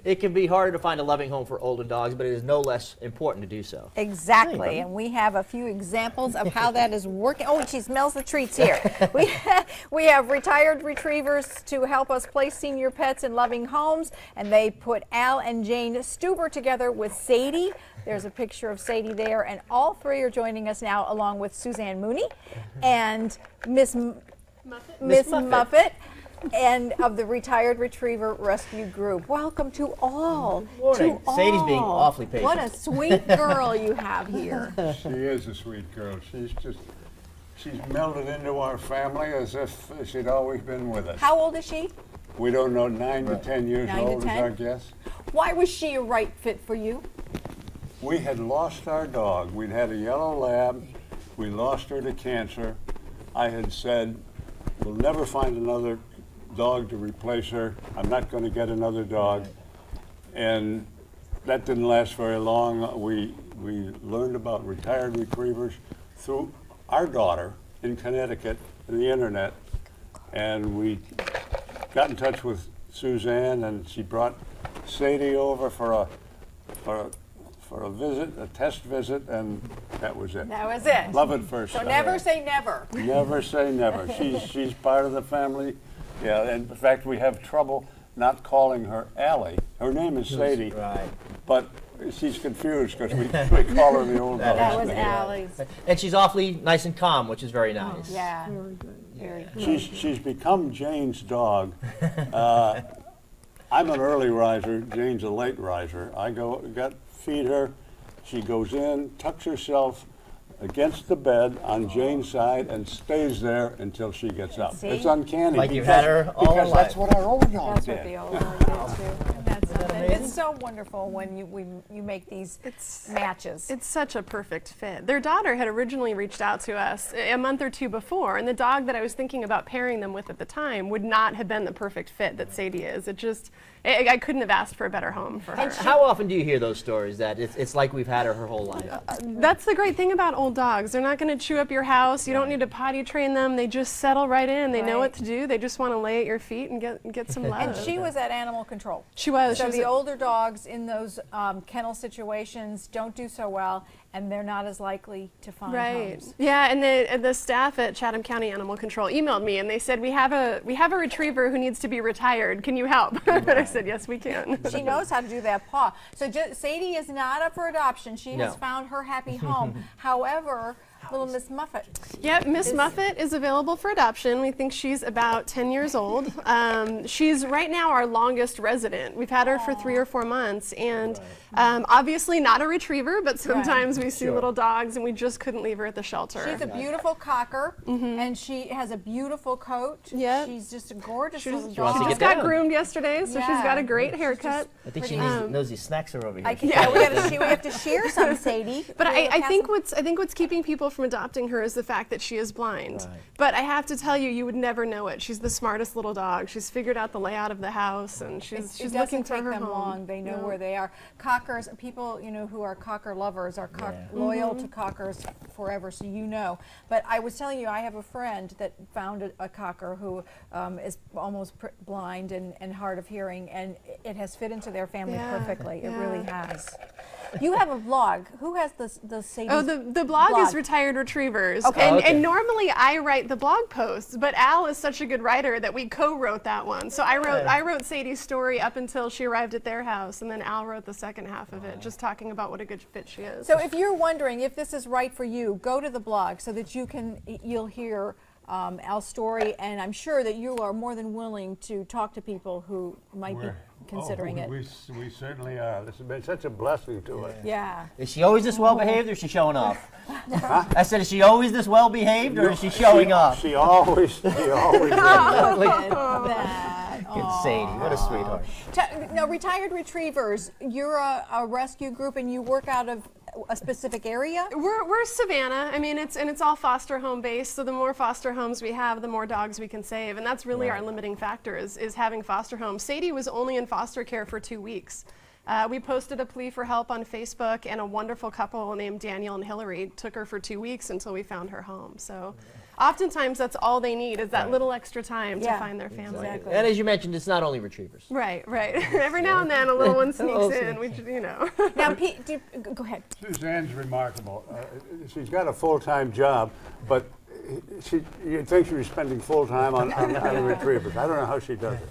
It can be harder to find a loving home for older dogs, but it is no less important to do so. Exactly, and we have a few examples of how that is working. Oh, she smells the treats here. We have retired retrievers to help us place senior pets in loving homes, and they put Al and Jane Stuber together with Sadie. There's a picture of Sadie there, and all three are joining us now, along with Suzanne Mooney and Miss Muffet, and of the Retired Retriever Rescue Group. Welcome to all. Good morning. Sadie's being awfully patient. What a sweet girl you have here. She is a sweet girl. She's melded into our family as if she'd always been with us. How old is she? We don't know, 9 to 10 years old is our guess. Why was she a right fit for you? We had lost our dog. We'd had a yellow lab. We lost her to cancer. I had said, we'll never find another dog to replace her. I'm not going to get another dog. And that didn't last very long. We learned about retired retrievers through our daughter in Connecticut and the internet. And we got in touch with Suzanne, and she brought Sadie over for a visit, a test visit, and that was it. That was it. Love at first sight. So never say never. Never say never. She's part of the family. Yeah, and in fact, we have trouble not calling her Allie. Her name is Sadie, right, but she's confused because we call her the old dog. That was Allie's. And she's awfully nice and calm, which is very nice. Yeah. Very good. Very good. She's become Jane's dog. I'm an early riser. Jane's a late riser. Feed her. She goes in, tucks herself against the bed on Jane's side, and stays there until she gets up. See? It's uncanny. Like you've had her all her because life. that's what our old dog That's did. what the old dog did too. That's something. It's so wonderful when you make these matches. It's such a perfect fit. Their daughter had originally reached out to us a month or two before, and the dog that I was thinking about pairing them with at the time would not have been the perfect fit that Sadie is. I couldn't have asked for a better home for her. How often do you hear those stories that it's like we've had her whole life? That's the great thing about old dogs. They're not going to chew up your house. You don't need to potty train them. They just settle right in. They know what to do. They just want to lay at your feet and get some love. And she was at animal control. She was. So the older dogs in those kennel situations don't do so well, and they're not as likely to find homes. Yeah, and the staff at Chatham County Animal Control emailed me, and they said, we have a retriever who needs to be retired. Can you help? And I said, yes, we can. She knows how to do that paw. So Sadie is not up for adoption. She has found her happy home. However, little Miss Muffet. Yep, Miss Muffet is available for adoption. We think she's about 10 years old. She's right now our longest resident. We've had her for 3 or 4 months, and obviously not a retriever, but sometimes we see little dogs, and we just couldn't leave her at the shelter. She's a beautiful cocker, and she has a beautiful coat. Yep. She's just a gorgeous little She dog. She just got groomed yesterday, so she's got a great haircut. I think she knows these snacks are over here. We have to share some, Sadie. But I think what's keeping people from adopting her is the fact that she is blind. Right. But I have to tell you, you would never know it. She's the smartest little dog. She's figured out the layout of the house, and she's looking for her them home. long. They know where they are. Cockers, people who are cocker lovers are loyal to cockers forever, so you know. But I was telling you, I have a friend that found a cocker who is almost blind and hard of hearing, and it has fit into their family perfectly. It really has. You have a blog. Who has the Sadie? Oh, the blog is Retired Retrievers. Okay. And normally I write the blog posts, but Al is such a good writer that we co-wrote that one. So I wrote Sadie's story up until she arrived at their house, and then Al wrote the second half of it, just talking about what a good fit she is. So if you're wondering if this is right for you, go to the blog so that you'll hear Al's story, and I'm sure that you are more than willing to talk to people who might be considering it. We certainly are. This has been such a blessing to us. Yeah. Is she always this well behaved, or is she showing off? I said, is she always this well behaved, or is she showing off? She always is. Look at that. Sadie, what a sweetheart. Now, Retired Retrievers, you're a rescue group, and you work out of a specific area? We're Savannah. I mean, it's all foster home based, so the more foster homes we have, the more dogs we can save, and that's really our limiting factor is having foster homes. Sadie was only in foster care for 2 weeks. We posted a plea for help on Facebook, and a wonderful couple named Daniel and Hillary took her for 2 weeks until we found her home. So oftentimes that's all they need is that little extra time to Yeah. find their family. Exactly. And as you mentioned, it's not only retrievers. Right, right. Every now and then a little one sneaks in, which, you know. Now, Pete, go ahead. Suzanne's remarkable. She's got a full-time job, but you'd think she was spending full time on the retrievers. I don't know how she does it.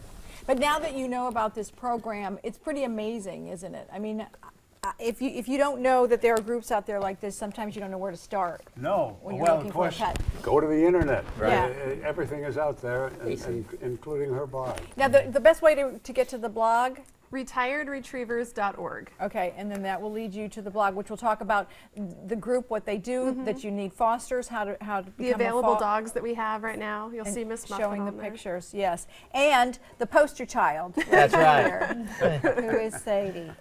But now that you know about this program, it's pretty amazing, isn't it? I mean, if you don't know that there are groups out there like this, sometimes you don't know where to start. No. When you're Well, looking of for a course, pet. go to the internet. Yeah. Everything is out there, including her blog. Now, the best way to get to the blog, retiredretrievers.org. okay, and then that will lead you to the blog, which will talk about the group, what they do, that you need fosters, how to become The available dogs that we have right now. You'll see Miss Muffet showing the on there. pictures, yes, and the poster child. That's right. Here, who is Sadie.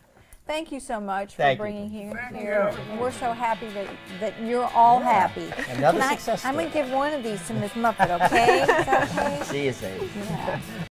Thank you so much for Thank you. bringing here. Thank here. you. And we're so happy that you're all happy. Another Can success I'm going to story. give one of these to Miss Muffet, okay? Is that okay? See you, Sadie. Yeah.